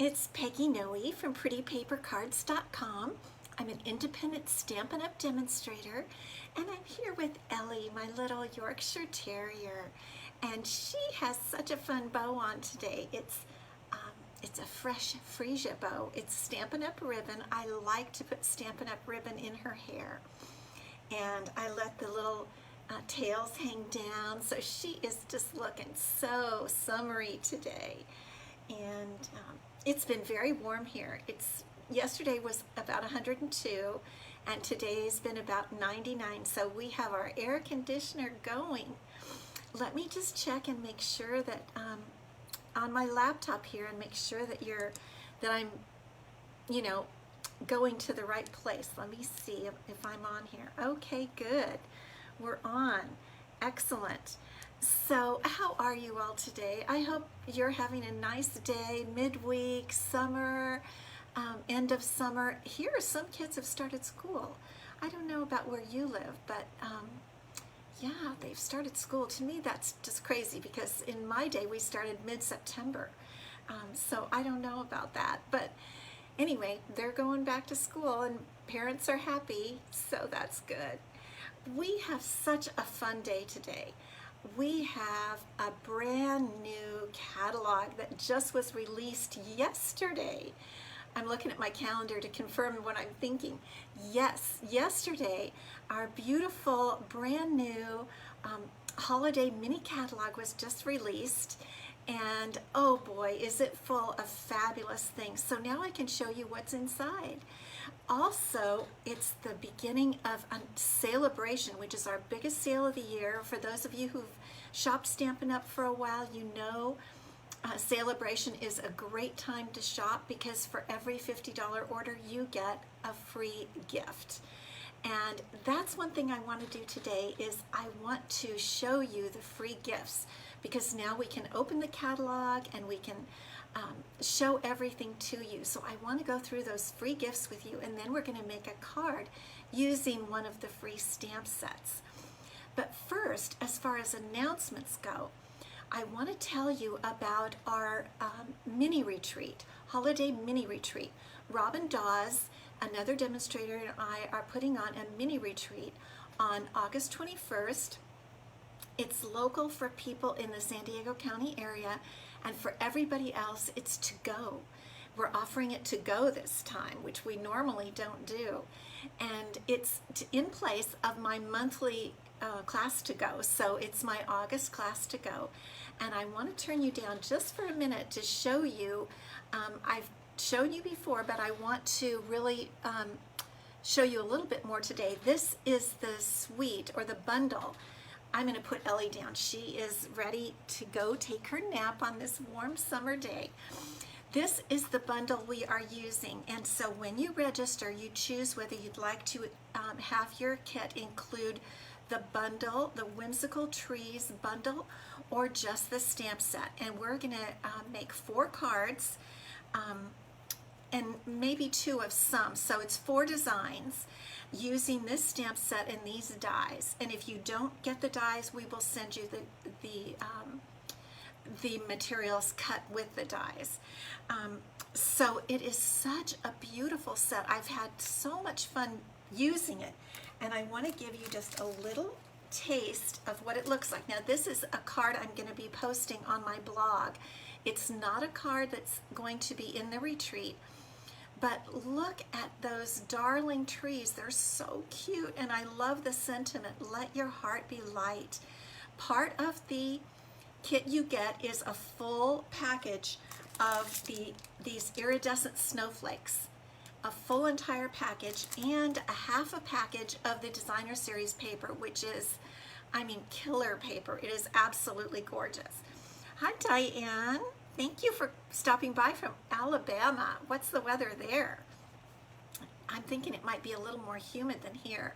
It's Peggy Noe from PrettyPaperCards.com. I'm an independent Stampin' Up! Demonstrator, and I'm here with Ellie, my little Yorkshire Terrier, and she has such a fun bow on today. It's a fresh freesia bow. It's Stampin' Up! Ribbon. I like to put Stampin' Up! Ribbon in her hair, and I let the little tails hang down, so she is just looking so summery today. And it's been very warm here. Yesterday was about 102 and today's been about 99, so we have our air conditioner going. Let me just check and make sure that on my laptop here, and make sure that I'm going to the right place. Let me see if I'm on here. Okay, good. We're on. Excellent. So how are you all today? I hope you're having a nice day, midweek, summer, end of summer. Here, some kids have started school. I don't know about where you live, but yeah, they've started school. To me, that's just crazy because in my day, we started mid-September. So I don't know about that. But anyway, they're going back to school and parents are happy, so that's good. We have such a fun day today. We have a brand new catalog that just was released yesterday. I'm looking at my calendar to confirm what I'm thinking. Yes, yesterday our beautiful brand new holiday mini catalog was just released, and oh boy, is it full of fabulous things. So now I can show you what's inside. Also, it's the beginning of a Sale-A-Bration, which is our biggest sale of the year. For those of you who've shopped Stampin' Up! For a while, you know Sale-A-Bration is a great time to shop because for every $50 order, you get a free gift. And that's one thing I want to do today is I want to show you the free gifts, because now we can open the catalog and we can show everything to you. So I want to go through those free gifts with you, and then we're going to make a card using one of the free stamp sets. But first, as far as announcements go, I want to tell you about our mini retreat, holiday mini retreat. Robin Dawes, another demonstrator, and I are putting on a mini retreat on August 21st. It's local for people in the San Diego County area, and for everybody else, it's to go. We're offering it to go this time, which we normally don't do. And it's in place of my monthly class to go. So it's my August class to go. And I want to turn you down just for a minute to show you. I've shown you before, but I want to really show you a little bit more today. This is the suite or the bundle. I'm going to put Ellie down. She is ready to go take her nap on this warm summer day. This is the bundle we are using, and so when you register, you choose whether you'd like to have your kit include the bundle, the Whimsical Trees bundle, or just the stamp set. And we're going to make 4 cards and maybe 2 of some, so it's 4 designs using this stamp set and these dies. And if you don't get the dies, we will send you the materials cut with the dies. So it is such a beautiful set. I've had so much fun using it, and I want to give you just a little taste of what it looks like. Now, this is a card I'm going to be posting on my blog. It's not a card that's going to be in the retreat, but look at those darling trees. They're so cute, and I love the sentiment, let your heart be light. Part of the kit you get is a full package of these iridescent snowflakes, a full entire package, and a half a package of the designer series paper, which is, I mean, killer paper. It is absolutely gorgeous. Hi, Diane. Thank you for stopping by from Alabama. What's the weather there? I'm thinking it might be a little more humid than here.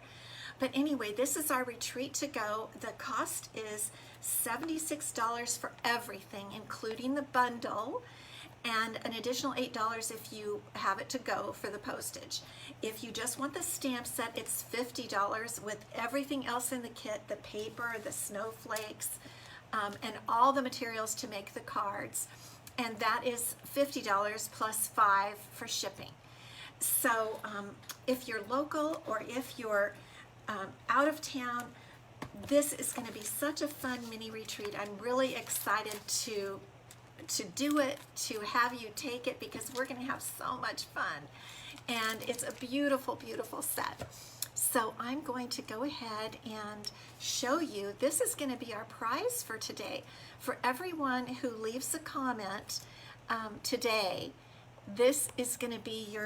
But anyway, this is our retreat to go. The cost is $76 for everything, including the bundle, and an additional $8 if you have it to go for the postage. If you just want the stamp set, it's $50 with everything else in the kit, the paper, the snowflakes, and all the materials to make the cards. and that is $50 plus $5 for shipping. So if you're local or if you're out of town, this is going to be such a fun mini retreat. I'm really excited to do it, to have you take it, because we're going to have so much fun. And it's a beautiful, beautiful set. So I'm going to go ahead and show you. This is going to be our prize for today. For everyone who leaves a comment today, this is going to be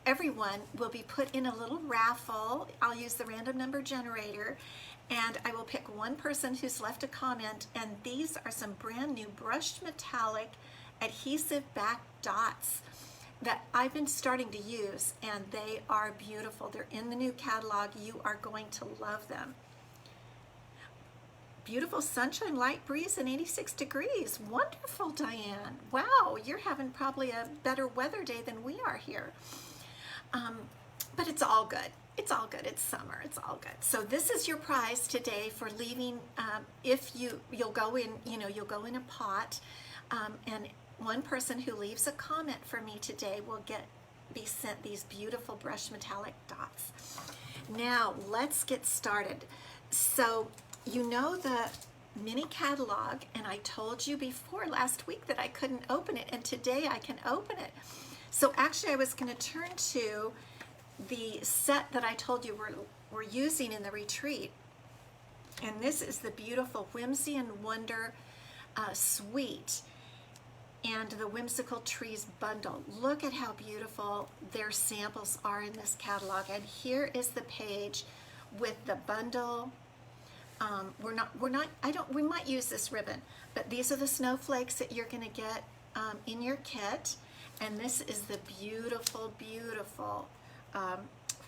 everyone will be put in a little raffle. I'll use the random number generator, and I will pick one person who's left a comment, and these are some brand new brushed metallic adhesive back dots that I've been starting to use, and they are beautiful. They're in the new catalog. You are going to love them. Beautiful sunshine, light breeze, and 86 degrees. Wonderful, Diane. Wow, you're having probably a better weather day than we are here. But it's all good. It's all good. It's summer. It's all good. So this is your prize today for leaving. If you'll go in, you'll go in a pot, and one person who leaves a comment for me today will be sent these beautiful brushed metallic dots. Now let's get started. So you know the mini catalog, and I told you before last week that I couldn't open it, and today I can open it. So actually I was going to turn to the set that I told you we're using in the retreat, and this is the beautiful Whimsy and Wonder Suite and the Whimsical Trees bundle. Look at how beautiful their samples are in this catalog, and here is the page with the bundle. We might use this ribbon, but these are the snowflakes that you're going to get in your kit. And this is the beautiful, beautiful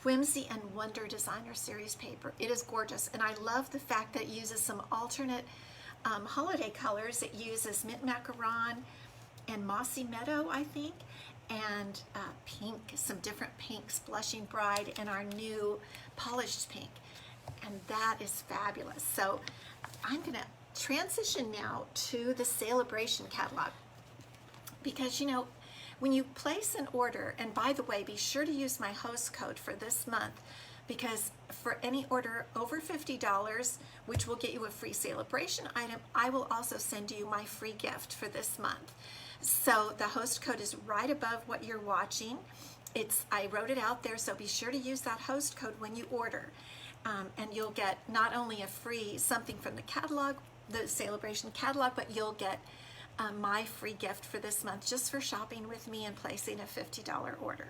Whimsy and Wonder Designer Series paper. It is gorgeous, and I love the fact that it uses some alternate holiday colors. It uses mint macaron and mossy meadow, I think, and pink, some different pinks, Blushing Bride, and our new polished pink. And that is fabulous. So I'm going to transition now to the Sale-A-Bration Catalog, because when you place an order, and by the way, be sure to use my host code for this month, because for any order over $50, which will get you a free Sale-A-Bration item, I will also send you my free gift for this month. So the host code is right above what you're watching. I wrote it out there, so be sure to use that host code when you order. And you'll get not only a free something from the catalog, the Sale-A-Bration catalog, but you'll get my free gift for this month just for shopping with me and placing a $50 order.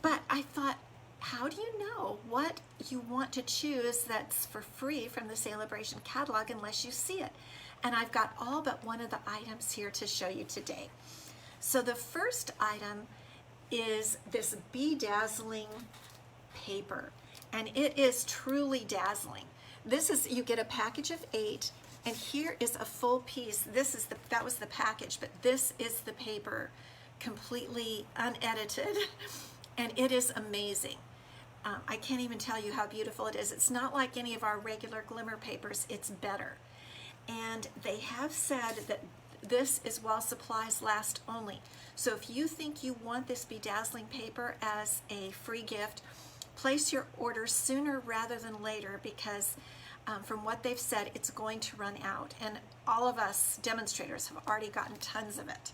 But I thought, how do you know what you want to choose that's for free from the Sale-A-Bration catalog unless you see it? And I've got all but one of the items here to show you today. So the first item is this Bedazzling paper, and it is truly dazzling. You get a package of 8, and here is a full piece. That was the package, but this is the paper, completely unedited, and it is amazing. I can't even tell you how beautiful it is. It's not like any of our regular glimmer papers. It's better. And they have said that this is while supplies last only. So if you think you want this Bedazzling paper as a free gift, place your order sooner rather than later, because from what they've said, it's going to run out, and all of us demonstrators have already gotten tons of it.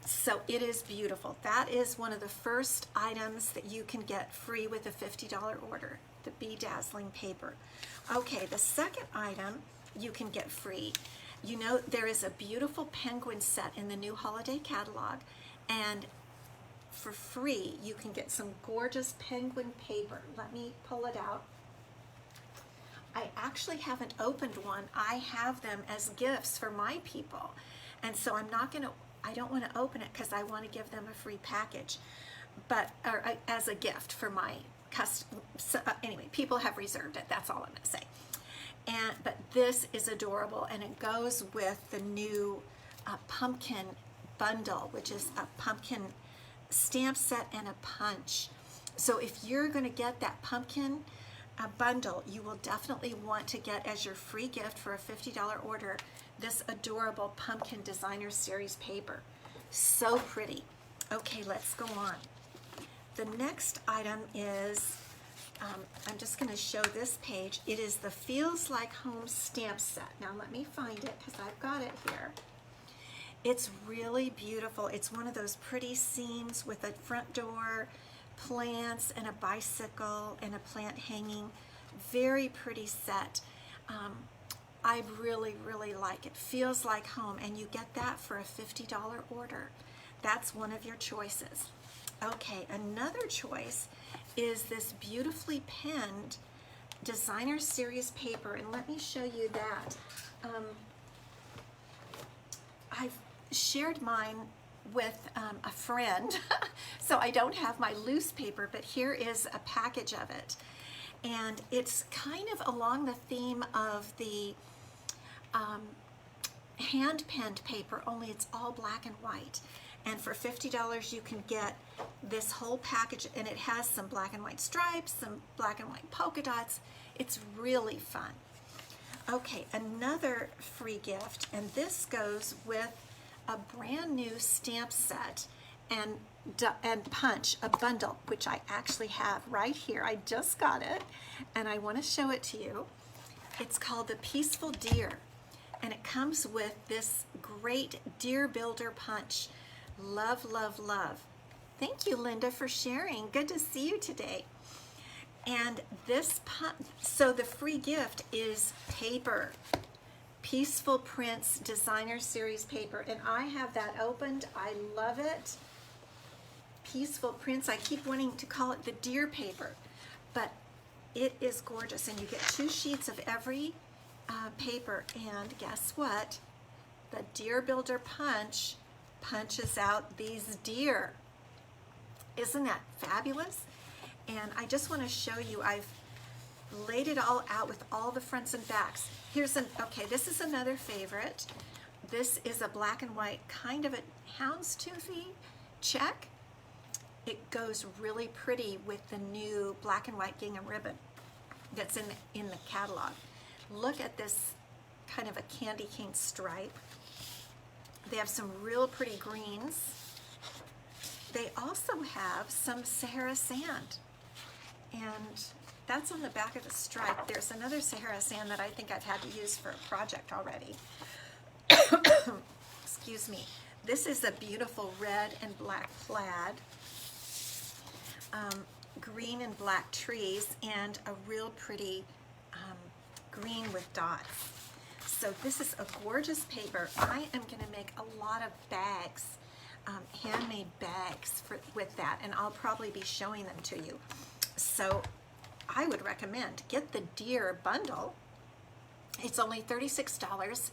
So it is beautiful. That is one of the first items that you can get free with a $50 order, the Bedazzling paper. Okay, the second item you can get free. There is a beautiful penguin set in the new holiday catalog, and for free you can get some gorgeous penguin paper. Let me pull it out. I actually haven't opened one. I have them as gifts for my people, and so I don't want to open it because I want to give them a free package, or as a gift for my custom. Anyway, people have reserved it. That's all I'm going to say. But this is adorable, and it goes with the new pumpkin bundle, which is a pumpkin stamp set and a punch. So if you're going to get that pumpkin a bundle, you will definitely want to get as your free gift for a $50 order this adorable Pumpkin Designer Series paper. So pretty. Okay, let's go on. The next item is, I'm just going to show this page. It is the Feels Like Home stamp set. Now let me find it because I've got it here. It's really beautiful. It's one of those pretty scenes with a front door, plants, and a bicycle, and a plant hanging. Very pretty set. I really, really like it. Feels like home, and you get that for a $50 order. That's one of your choices. Okay, another choice is this beautifully penned Designer Series paper, and let me show you that. I've shared mine with a friend, so I don't have my loose paper, but here is a package of it. And it's kind of along the theme of the hand-penned paper, only it's all black and white. And for $50 you can get this whole package, and it has some black and white stripes, some black and white polka dots. It's really fun. Okay, another free gift, and this goes with a brand new stamp set and punch, a bundle, which I actually have right here. I just got it, and I want to show it to you. It's called the Peaceful Deer, and it comes with this great deer builder punch. Love, love, love. Thank you, Linda, for sharing. Good to see you today. And this punch, so the free gift is paper. Peaceful Prints Designer Series paper, and I have that opened. I love it. Peaceful Prints. I keep wanting to call it the deer paper, but it is gorgeous, and you get 2 sheets of every paper, and guess what? The Deer Builder Punch punches out these deer. Isn't that fabulous? And I just want to show you, I've laid it all out with all the fronts and backs. Okay, this is another favorite. This is a black and white, kind of a houndstoothy check. It goes really pretty with the new black and white gingham ribbon that's in the catalog. Look at this kind of a candy cane stripe. They have some real pretty greens. They also have some Sahara sand, and that's on the back of the stripe. There's another Sahara sand that I think I've had to use for a project already. Excuse me. This is a beautiful red and black plaid, green and black trees, and a real pretty green with dots. So this is a gorgeous paper. I am going to make a lot of bags, handmade bags with that, and I'll probably be showing them to you. So I would recommend get the deer bundle. It's only $36,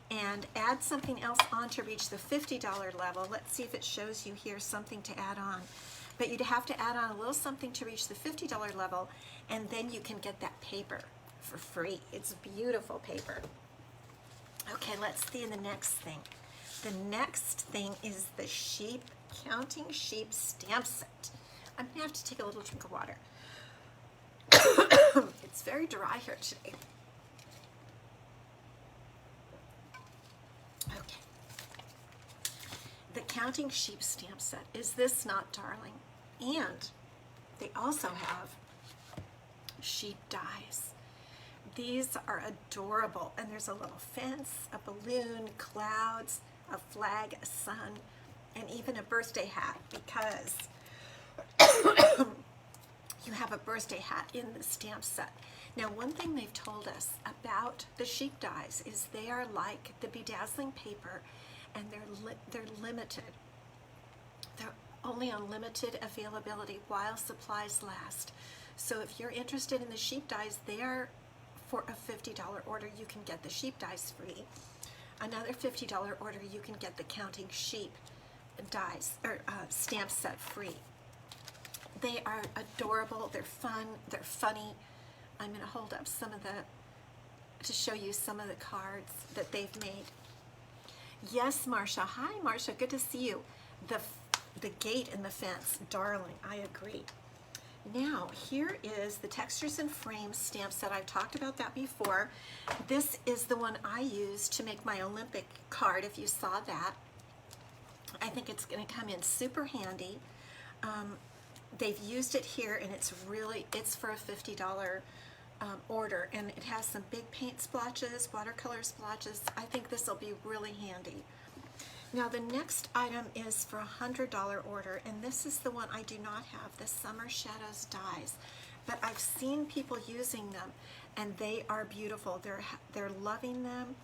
and add something else on to reach the $50 level. Let's see if it shows you here something to add on. But you'd have to add on a little something to reach the $50 level, and then you can get that paper for free. It's beautiful paper. Okay, let's see the next thing. The next thing is the Counting Sheep Stamp Set. I'm going to have to take a little drink of water. It's very dry here today. Okay. The Counting Sheep Stamp Set. Is this not darling? And they also have sheep dies. These are adorable, and there's a little fence, a balloon, clouds, a flag, a sun, and even a birthday hat, because you have a birthday hat in the stamp set. Now, one thing they've told us about the sheep dies is they are like the bedazzling paper, and they're limited. They're only on limited availability while supplies last. So if you're interested in the sheep dies, they are, for a $50 order, you can get the sheep dies free. Another $50 order, you can get the Counting Sheep dies, or stamp set free. They are adorable, they're fun, they're funny. I'm going to hold up some of to show you some of the cards that they've made. Yes, Marcia. Hi, Marcia. Good to see you. The gate and the fence, darling. I agree. Now, here is the Textures and Frames stamp set. I've talked about that before. This is the one I used to make my Olympic card, if you saw that. I think it's going to come in super handy. They've used it here, and it's for a $50 order, and it has some big paint splotches, watercolor splotches. I think this will be really handy. Now the next item is for a $100 order, and this is the one I do not have, the Summer Shadows dies. But I've seen people using them, and they are beautiful. They're loving them,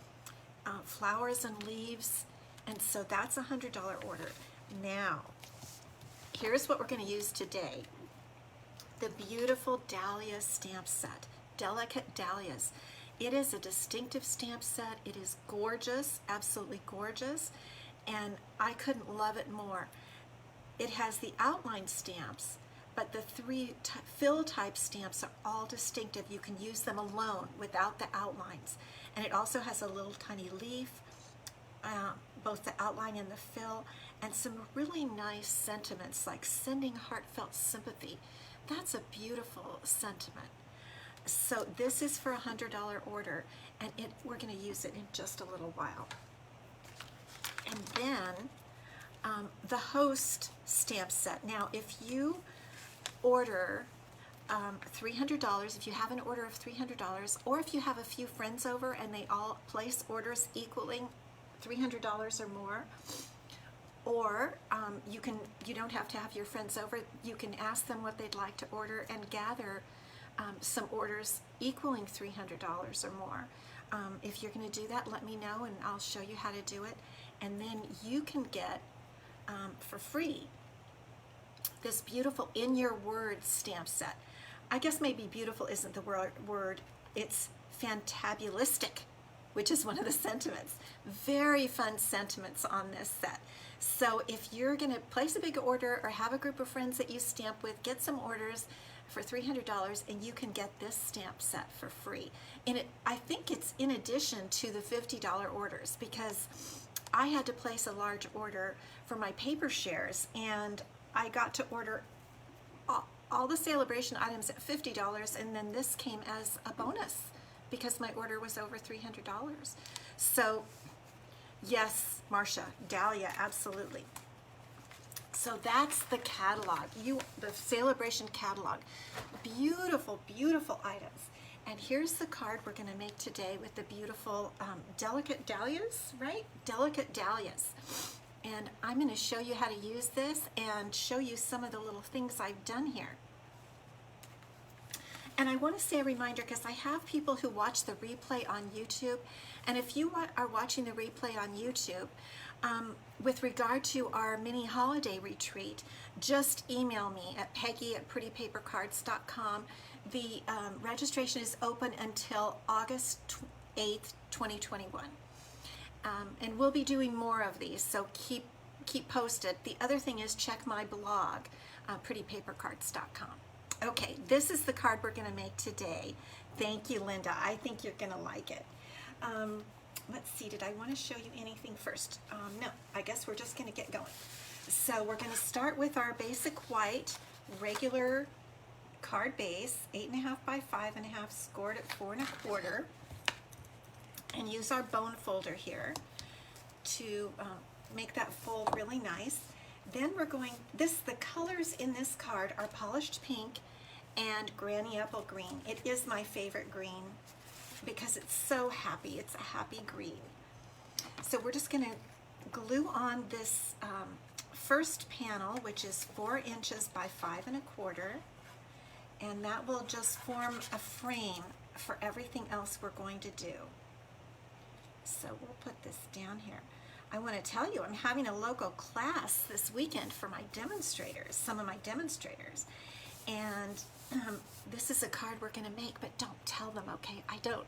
flowers and leaves, and so that's a $100 order. Now, here's what we're going to use today. The beautiful Dahlia Stamp Set, Delicate Dahlias. It is a distinctive stamp set. It is gorgeous, absolutely gorgeous, and I couldn't love it more. It has the outline stamps, but the three fill type stamps are all distinctive. You can use them alone without the outlines. And it also has a little tiny leaf, both the outline and the fill, and some really nice sentiments like sending heartfelt sympathy. That's a beautiful sentiment. So this is for a $100 order, and we're going to use it in just a little while. And then the Host stamp set. Now, if you order $300, if you have an order of $300, or if you have a few friends over and they all place orders equaling $300 or more, or you don't have to have your friends over. You can ask them what they'd like to order and gather some orders equaling $300 or more. If you're going to do that, let me know and I'll show you how to do it. And then you can get for free this beautiful In Your Words stamp set. I guess maybe beautiful isn't the word. It's fantabulistic, which is one of the sentiments. Very fun sentiments on this set. So if you're going to place a big order or have a group of friends that you stamp with, get some orders for $300 and you can get this stamp set for free. And I think it's in addition to the $50 orders, because I had to place a large order for my paper shares, and I got to order all the Sale-A-Bration items at $50, and then this came as a bonus because my order was over $300. So yes, Marcia, Dahlia, absolutely. So that's the catalog, the Sale-A-Bration catalog. Beautiful, beautiful items. And here's the card we're going to make today with the beautiful Delicate Dahlias, right? Delicate Dahlias. And I'm going to show you how to use this and show you some of the little things I've done here. And I want to say a reminder, because I have people who watch the replay on YouTube, and if you are watching the replay on YouTube, with regard to our mini holiday retreat, just email me at Peggy@prettypapercards.com. The registration is open until August 8th, 2021. And we'll be doing more of these, so keep posted. The other thing is check my blog, prettypapercards.com. Okay, this is the card we're going to make today. Thank you, Linda. I think you're going to like it. Let's see, did I want to show you anything first? No, I guess we're just going to get going. So we're going to start with our basic white regular card base, 8.5 by 5.5, scored at 4 1/4, and use our bone folder here to make that fold really nice. Then we're going, the colors in this card are polished pink and granny apple green. It is my favorite green because it's so happy. It's a happy green. So we're just going to glue on this first panel, which is 4 inches by 5 1/4, and that will just form a frame for everything else we're going to do. So we'll put this down here. I want to tell you, I'm having a local class this weekend for my demonstrators, some of my demonstrators, and this is a card we're going to make, but don't tell them, okay? I don't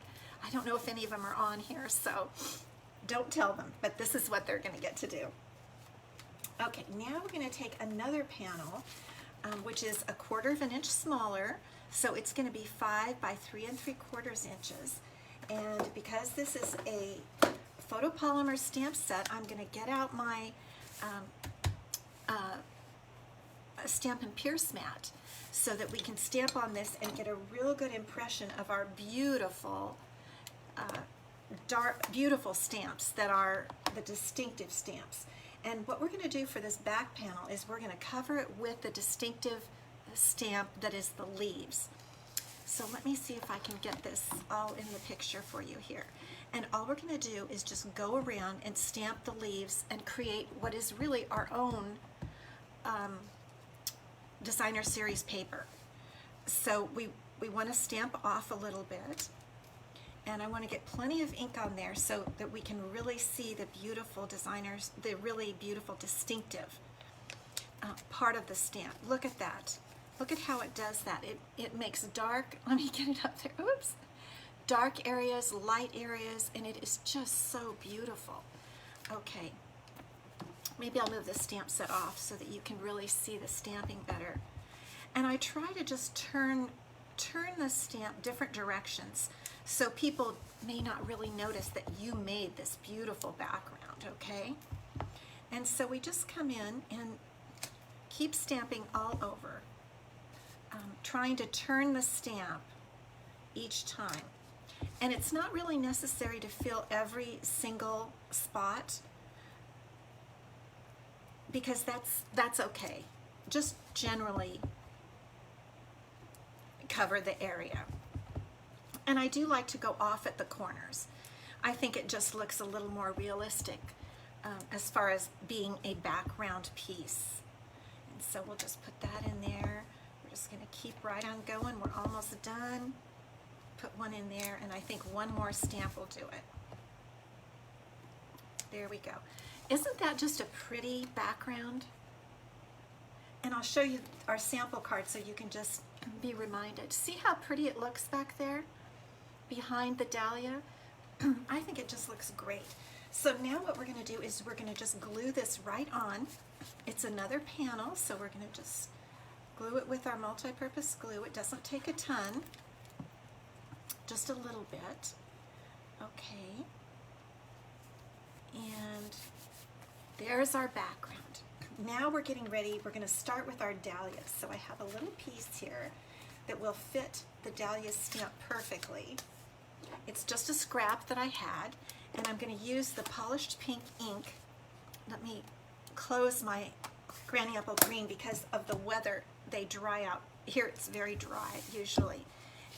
know if any of them are on here, so don't tell them, but this is what they're going to get to do. Okay, now we're going to take another panel, which is 1/4 inch smaller, so it's going to be 5 by 3 3/4 inches. And because this is a photopolymer stamp set, I'm going to get out my Stampin' Pierce mat so that we can stamp on this and get a real good impression of our beautiful beautiful stamps that are the distinctive stamps. And what we're going to do for this back panel is we're going to cover it with the distinctive stamp that is the leaves. So let me see if I can get this all in the picture for you here. And all we're going to do is just go around and stamp the leaves and create what is really our own designer series paper. So we want to stamp off a little bit, and I want to get plenty of ink on there so that we can really see the beautiful designers, the really beautiful distinctive part of the stamp. Look at that. Look at how it does that. It makes dark, let me get it up there, oops, dark areas, light areas, and it is just so beautiful. Okay, maybe I'll move the stamp set off so that you can really see the stamping better. And I try to just turn the stamp different directions so people may not really notice that you made this beautiful background, okay? And so we just come in and keep stamping all over, trying to turn the stamp each time. And it's not really necessary to fill every single spot, because that's okay. Just generally cover the area. And I do like to go off at the corners. I think it just looks a little more realistic as far as being a background piece. And so we'll just put that in there. We're just going to keep right on going. We're almost done. Put one in there, and I think one more stamp will do it. There we go. Isn't that just a pretty background? And I'll show you our sample card so you can just be reminded. See how pretty it looks back there behind the dahlia? I think it just looks great. So now what we're going to do is we're going to just glue this right on. It's another panel, so we're going to just glue it with our multi-purpose glue. It doesn't take a ton, just a little bit. Okay. And there's our background. Now we're getting ready. We're going to start with our dahlias. So I have a little piece here that will fit the dahlia stamp perfectly. It's just a scrap that I had, and I'm going to use the polished pink ink. Let me close my Granny Apple Green because of the weather. They dry out. Here it's very dry usually,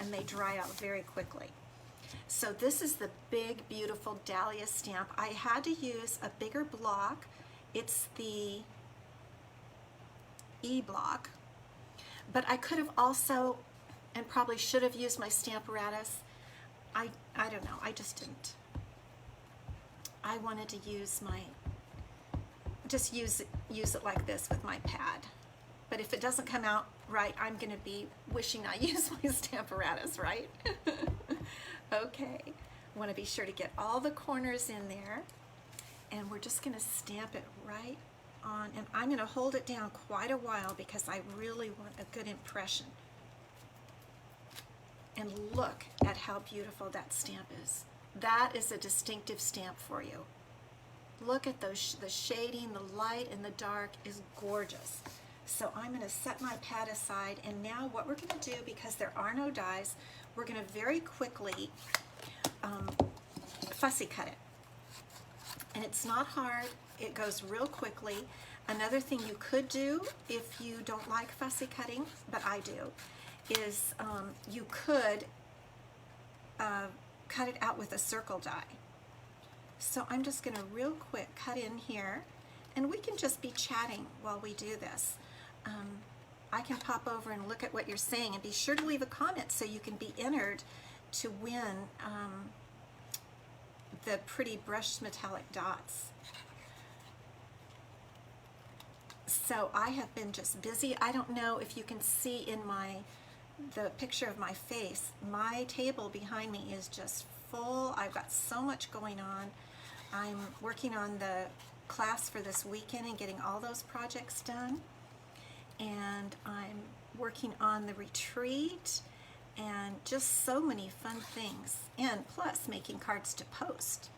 and they dry out very quickly. So this is the big, beautiful dahlia stamp. I had to use a bigger block. It's the E block, but I could have also, and probably should have, used my Stamparatus. I don't know, I just didn't. I wanted to use my, just use it like this with my pad. But if it doesn't come out right, I'm going to be wishing I used my Stamparatus, right? Okay, I want to be sure to get all the corners in there, and we're just going to stamp it right on, and I'm going to hold it down quite a while because I really want a good impression. And look at how beautiful that stamp is. That is a distinctive stamp for you. Look at those, the shading, the light and the dark is gorgeous. So I'm going to set my pad aside, and now what we're going to do, because there are no dies, we're going to very quickly fussy cut it. And it's not hard, it goes real quickly. Another thing you could do if you don't like fussy cutting, but I do, is you could cut it out with a circle die. So I'm just going to real quick cut in here, and we can just be chatting while we do this. I can pop over and look at what you're saying, and be sure to leave a comment so you can be entered to win the pretty brushed metallic dots. So I have been just busy. I don't know if you can see in the picture of my face, my table behind me is just full. I've got so much going on. I'm working on the class for this weekend and getting all those projects done. And I'm working on the retreat and just so many fun things. And plus making cards to post.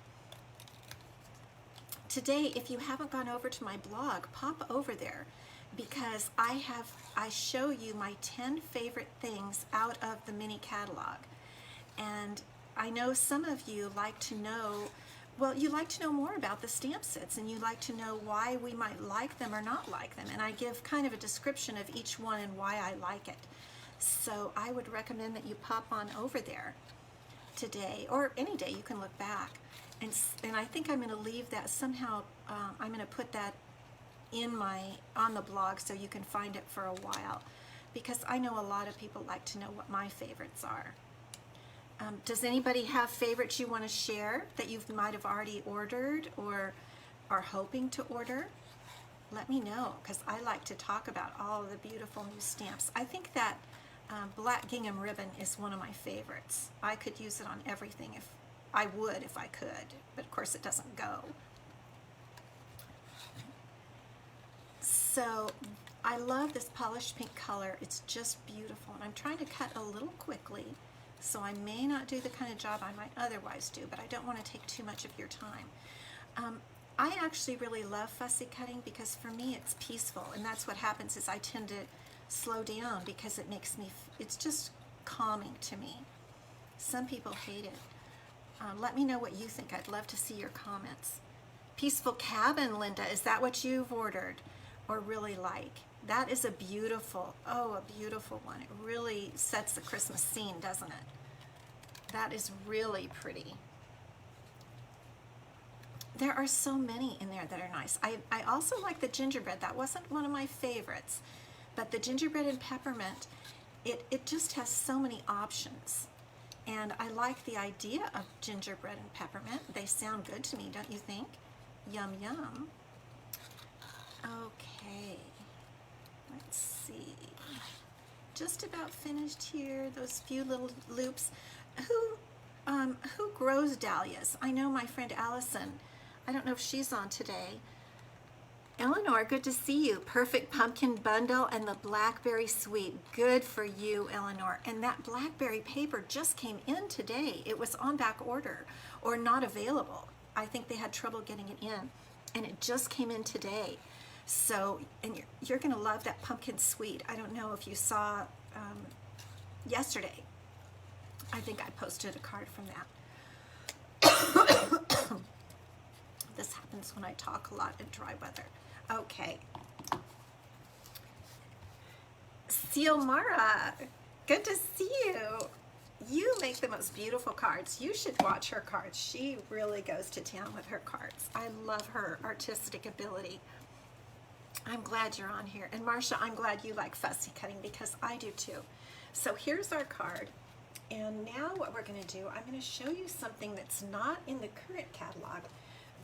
Today, if you haven't gone over to my blog, pop over there because I show you my 10 favorite things out of the mini catalog. And I know some of you like to know, well, you like to know more about the stamp sets, and you like to know why we might like them or not like them. And I give kind of a description of each one and why I like it. So I would recommend that you pop on over there today, or any day. You can look back. And I think I'm going to leave that somehow. I'm going to put that on the blog so you can find it for a while, because I know a lot of people like to know what my favorites are. Does anybody have favorites you want to share that you might have already ordered or are hoping to order? Let me know, because I like to talk about all of the beautiful new stamps. I think that black gingham ribbon is one of my favorites. I could use it on everything if I could, but of course it doesn't go. So I love this polished pink color. It's just beautiful, and I'm trying to cut a little quickly, so I may not do the kind of job I might otherwise do, but I don't want to take too much of your time. I actually really love fussy cutting because for me it's peaceful, and that's what happens is I tend to slow down because it makes me, it's just calming to me. Some people hate it. Let me know what you think. I'd love to see your comments. Peaceful Cabin, Linda, is that what you've ordered or really like? That is a beautiful one. It really sets the Christmas scene, doesn't it? That is really pretty. There are so many in there that are nice. I also like the gingerbread. That wasn't one of my favorites, but the gingerbread and peppermint, it just has so many options. And I like the idea of gingerbread and peppermint. They sound good to me, don't you think? Yum, yum. Okay, let's see. Just about finished here, those few little loops. Who grows dahlias? I know my friend Allison. I don't know if she's on today. Eleanor, good to see you. Perfect pumpkin bundle and the blackberry sweet. Good for you, Eleanor. And that blackberry paper just came in today. It was on back order or not available. I think they had trouble getting it in, and it just came in today. So, and you're going to love that pumpkin sweet. I don't know if you saw yesterday. I think I posted a card from that. This happens when I talk a lot in dry weather. Okay. Sealmara, good to see you. You make the most beautiful cards. You should watch her cards. She really goes to town with her cards. I love her artistic ability. I'm glad you're on here. And Marcia, I'm glad you like fussy cutting because I do too. So here's our card. And now what we're going to do, I'm going to show you something that's not in the current catalog,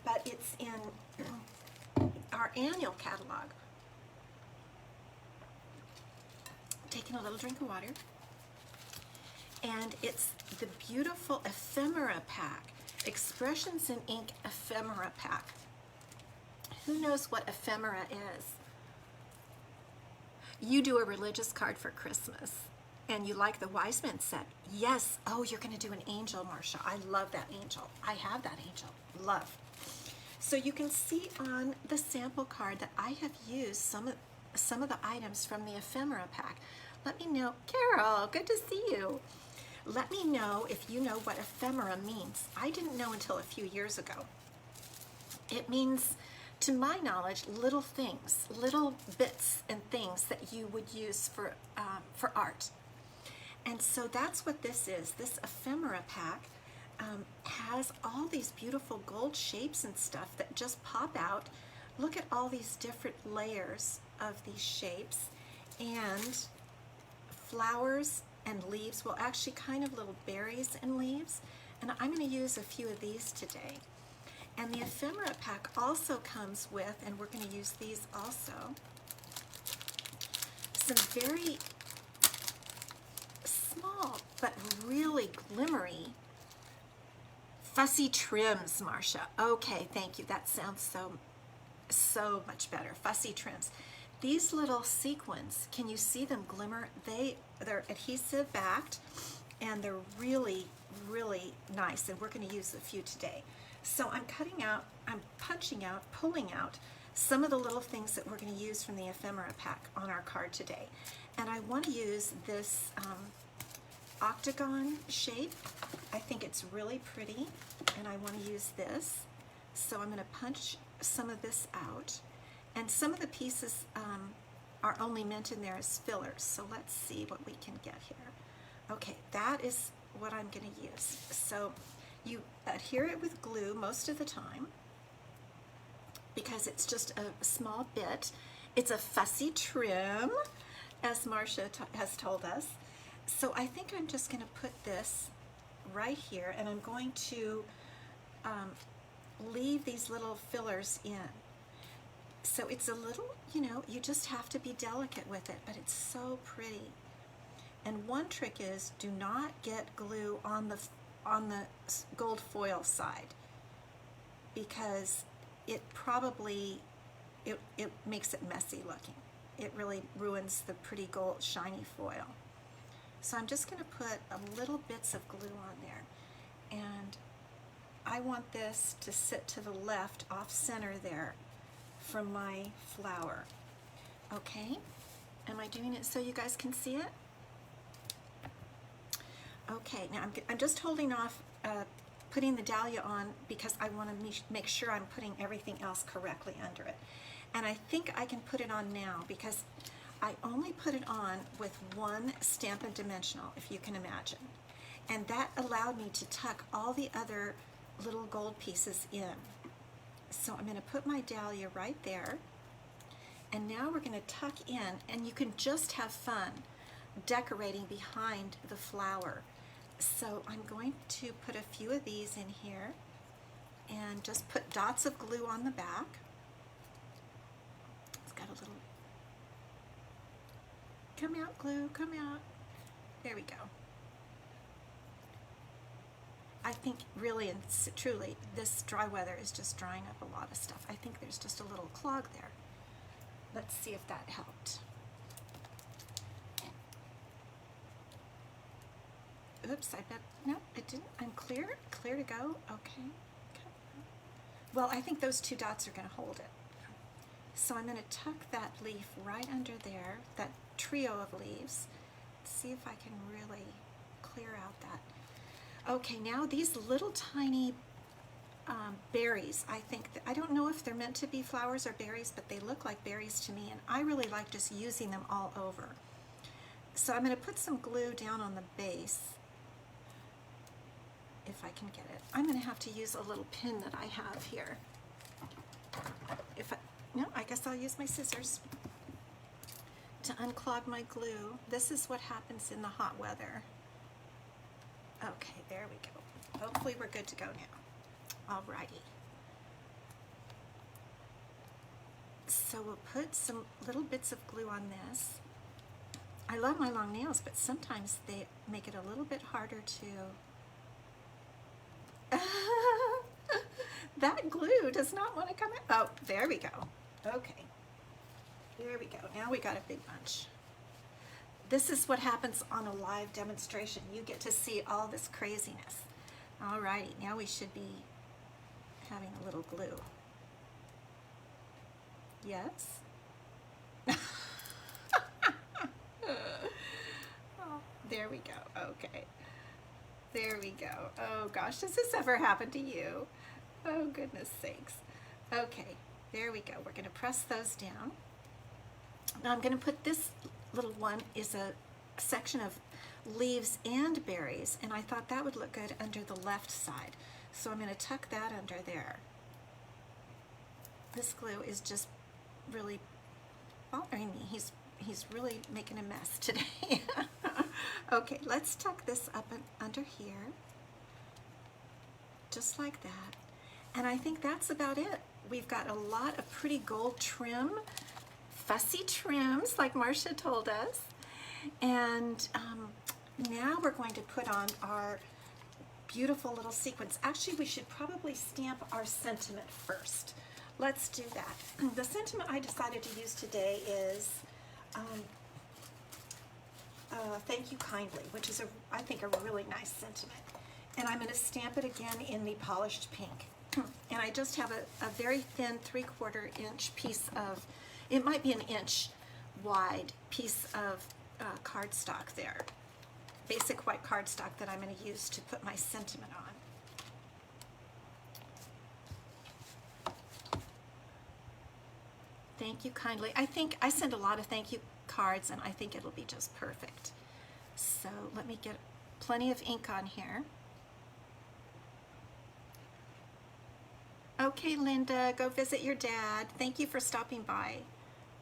but it's in our annual catalog. Taking a little drink of water. And it's the beautiful ephemera pack, Expressions in Ink ephemera pack. Who knows what ephemera is? You do a religious card for Christmas, and you like the Wise Men set. Yes. Oh, you're going to do an angel, Marcia. I love that angel. I have that angel. Love. So you can see on the sample card that I have used some of the items from the ephemera pack. Let me know. Carol, good to see you. Let me know if you know what ephemera means. I didn't know until a few years ago. It means, to my knowledge, little things, little bits and things that you would use for art. And so that's what this is. This ephemera pack has all these beautiful gold shapes and stuff that just pop out. Look at all these different layers of these shapes, and flowers and leaves, well, actually kind of little berries and leaves. And I'm going to use a few of these today. And the ephemera pack also comes with, and we're going to use these also, some very small but really glimmery fussy trims, Marcia. Okay, thank you. That sounds so much better. Fussy trims. These little sequins, can you see them glimmer? They're adhesive backed, and they're really, really nice, and we're going to use a few today. So I'm cutting out, I'm punching out, pulling out some of the little things that we're going to use from the ephemera pack on our card today. And I want to use this octagon shape. I think it's really pretty, and I want to use this. So I'm going to punch some of this out. And some of the pieces are only meant in there as fillers. So let's see what we can get here. Okay, that is what I'm going to use. So you adhere it with glue most of the time because it's just a small bit. It's a fussy trim, as Marcia has told us. So I think I'm just going to put this right here, and I'm going to leave these little fillers in. So it's a little, you know, you just have to be delicate with it, but it's so pretty. And one trick is, do not get glue on the gold foil side, because it probably, it makes it messy looking. It really ruins the pretty gold shiny foil. So I'm just going to put a little bits of glue on there, and I want this to sit to the left, off center there from my flower. Okay, am I doing it so you guys can see it? Okay, now I'm just holding off putting the dahlia on because I want to make sure I'm putting everything else correctly under it. And I think I can put it on now because I only put it on with one Stampin' Dimensional, if you can imagine. And that allowed me to tuck all the other little gold pieces in. So I'm going to put my dahlia right there. And now we're going to tuck in, and you can just have fun decorating behind the flower. So I'm going to put a few of these in here and just put dots of glue on the back. It's got a little, come out glue, come out. There we go. I think really and truly this dry weather is just drying up a lot of stuff. I think there's just a little clog there. Let's see if that helped. Oops, I bet, no, it didn't. I'm clear to go. Okay. Well, I think those two dots are going to hold it. So I'm going to tuck that leaf right under there, that trio of leaves. Let's see if I can really clear out that. Okay, now these little tiny berries, I don't know if they're meant to be flowers or berries, but they look like berries to me, and I really like just using them all over. So I'm going to put some glue down on the base, if I can get it. I'm going to have to use a little pin that I have here. No, I guess I'll use my scissors to unclog my glue. This is what happens in the hot weather. Okay, there we go. Hopefully we're good to go now. Alrighty. So we'll put some little bits of glue on this. I love my long nails, but sometimes they make it a little bit harder to... That glue does not want to come out. Oh, there we go. Okay. There we go. Now we got a big bunch. This is what happens on a live demonstration. You get to see all this craziness. Alrighty, now we should be having a little glue. Yes? Oh, there we go. Okay. There we go. Oh gosh, does this ever happen to you? Oh goodness sakes. Okay, there we go. We're going to press those down. Now I'm going to put this little one is a section of leaves and berries, and I thought that would look good under the left side. So I'm going to tuck that under there. This glue is just really bothering me. He's really making a mess today. Okay, let's tuck this up under here, just like that. And I think that's about it. We've got a lot of pretty gold trim, fussy trims like Marcia told us. And now we're going to put on our beautiful little sequins. Actually, we should probably stamp our sentiment first. Let's do that. The sentiment I decided to use today is thank you kindly, which is I think a really nice sentiment. And I'm going to stamp it again in the polished pink. And I just have a very thin 3/4 inch piece of, it might be an inch wide piece of cardstock there. Basic white cardstock that I'm going to use to put my sentiment on. Thank you kindly. I think I send a lot of thank you cards, and I think it'll be just perfect. So let me get plenty of ink on here. Okay, Linda, go visit your dad. Thank you for stopping by.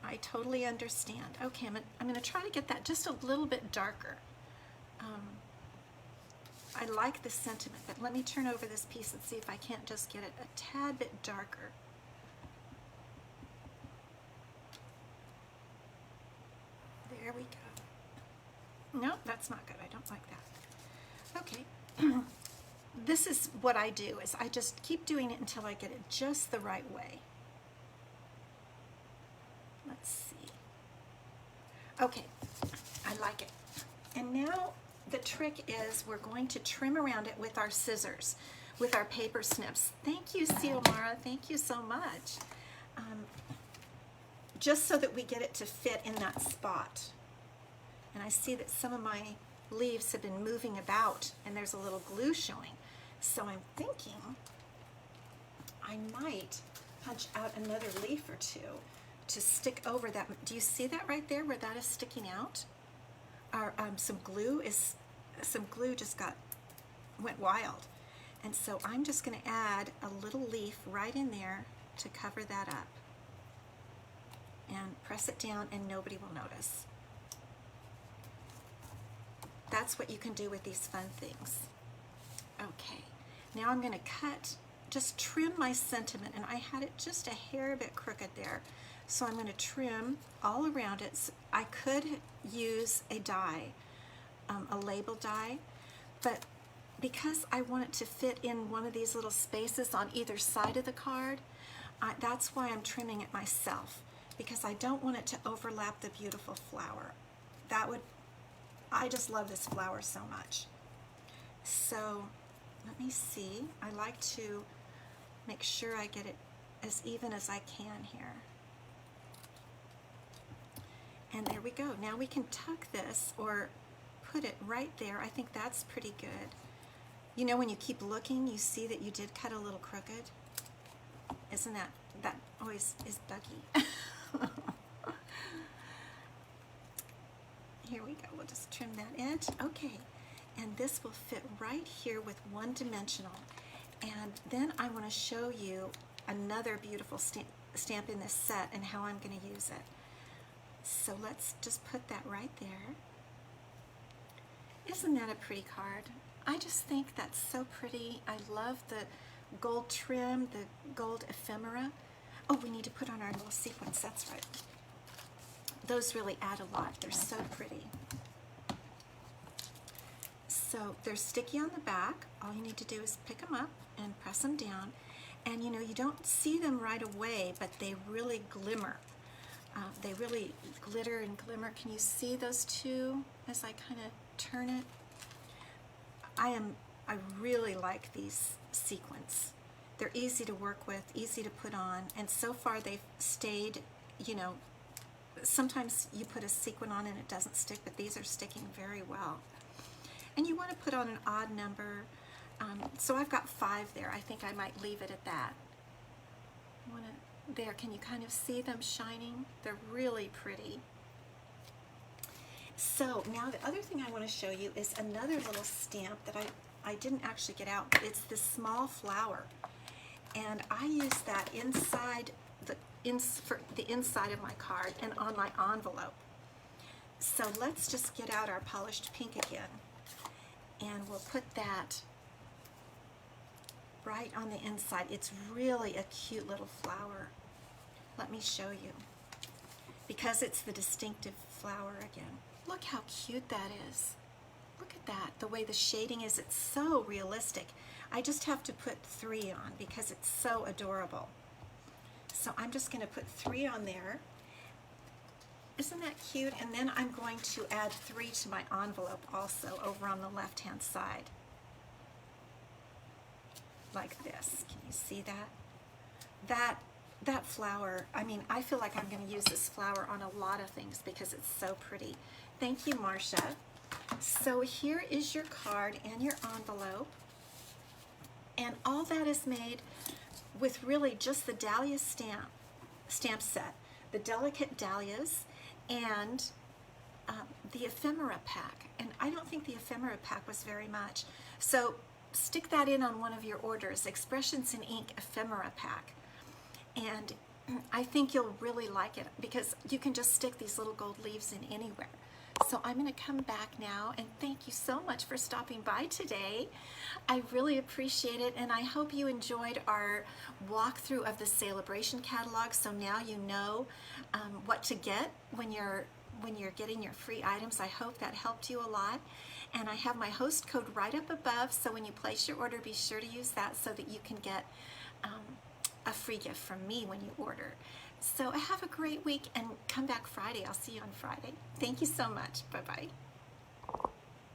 I totally understand. Okay, I'm going to try to get that just a little bit darker. I like the sentiment, but let me turn over this piece and see if I can't just get it a tad bit darker. There we go. No, that's not good. I don't like that. Okay. This is what I do, is I just keep doing it until I get it just the right way. Let's see. Okay, I like it. And now the trick is we're going to trim around it with our scissors, with our paper snips. Thank you, Xiomara. Thank you so much. Just so that we get it to fit in that spot. And I see that some of my leaves have been moving about and there's a little glue showing. So I'm thinking I might punch out another leaf or two to stick over that. Do you see that right there where that is sticking out? Some glue just went wild. And so I'm just going to add a little leaf right in there to cover that up. And press it down and nobody will notice. That's what you can do with these fun things. Okay, now I'm going to just trim my sentiment, and I had it just a hair bit crooked there. So I'm going to trim all around it. So I could use a die, a label die, but because I want it to fit in one of these little spaces on either side of the card, that's why I'm trimming it myself, because I don't want it to overlap the beautiful flower. I just love this flower so much. So let me see. I like to make sure I get it as even as I can here. And there we go. Now we can tuck this or put it right there. I think that's pretty good. You know, when you keep looking, you see that you did cut a little crooked. Isn't that always is buggy. Here we go. We'll just trim that edge. Okay. And this will fit right here with one dimensional. And then I want to show you another beautiful stamp in this set and how I'm going to use it. So let's just put that right there. Isn't that a pretty card? I just think that's so pretty. I love the gold trim, the gold ephemera. Oh, we need to put on our little sequins. That's right. Those really add a lot. They're so pretty. So they're sticky on the back. All you need to do is pick them up and press them down. And you know, you don't see them right away, but they really glimmer. They really glitter and glimmer. Can you see those two as I kind of turn it? I really like these sequins. They're easy to work with, easy to put on, and so far they've stayed, you know, sometimes you put a sequin on and it doesn't stick, but these are sticking very well. And you want to put on an odd number. So I've got 5 there. I think I might leave it at that. There, can you kind of see them shining? They're really pretty. So now the other thing I want to show you is another little stamp that I didn't actually get out, but it's this small flower. And I use that inside for the inside of my card and on my envelope. So let's just get out our polished pink again. And we'll put that right on the inside. It's really a cute little flower. Let me show you. Because it's the distinctive flower again. Look how cute that is. Look at that. The way the shading is, it's so realistic. I just have to put 3 on because it's so adorable. So I'm just going to put 3 on there. Isn't that cute? And then I'm going to add 3 to my envelope also over on the left-hand side. like this. Can you see that? That flower, I mean, I feel like I'm going to use this flower on a lot of things because it's so pretty. Thank you, Marcia. So here is your card and your envelope. And all that is made with really just the Dahlia stamp set, the delicate dahlias, and the ephemera pack. And I don't think the ephemera pack was very much. So stick that in on one of your orders, Expressions in Ink ephemera pack. And I think you'll really like it because you can just stick these little gold leaves in anywhere. So I'm going to come back now, and thank you so much for stopping by today. I really appreciate it, and I hope you enjoyed our walkthrough of the Sale-A-Bration Catalog. So now you know what to get when you're getting your free items. I hope that helped you a lot. And I have my host code right up above, so when you place your order, be sure to use that so that you can get a free gift from me when you order. So have a great week and come back Friday. I'll see you on Friday. Thank you so much. Bye-bye.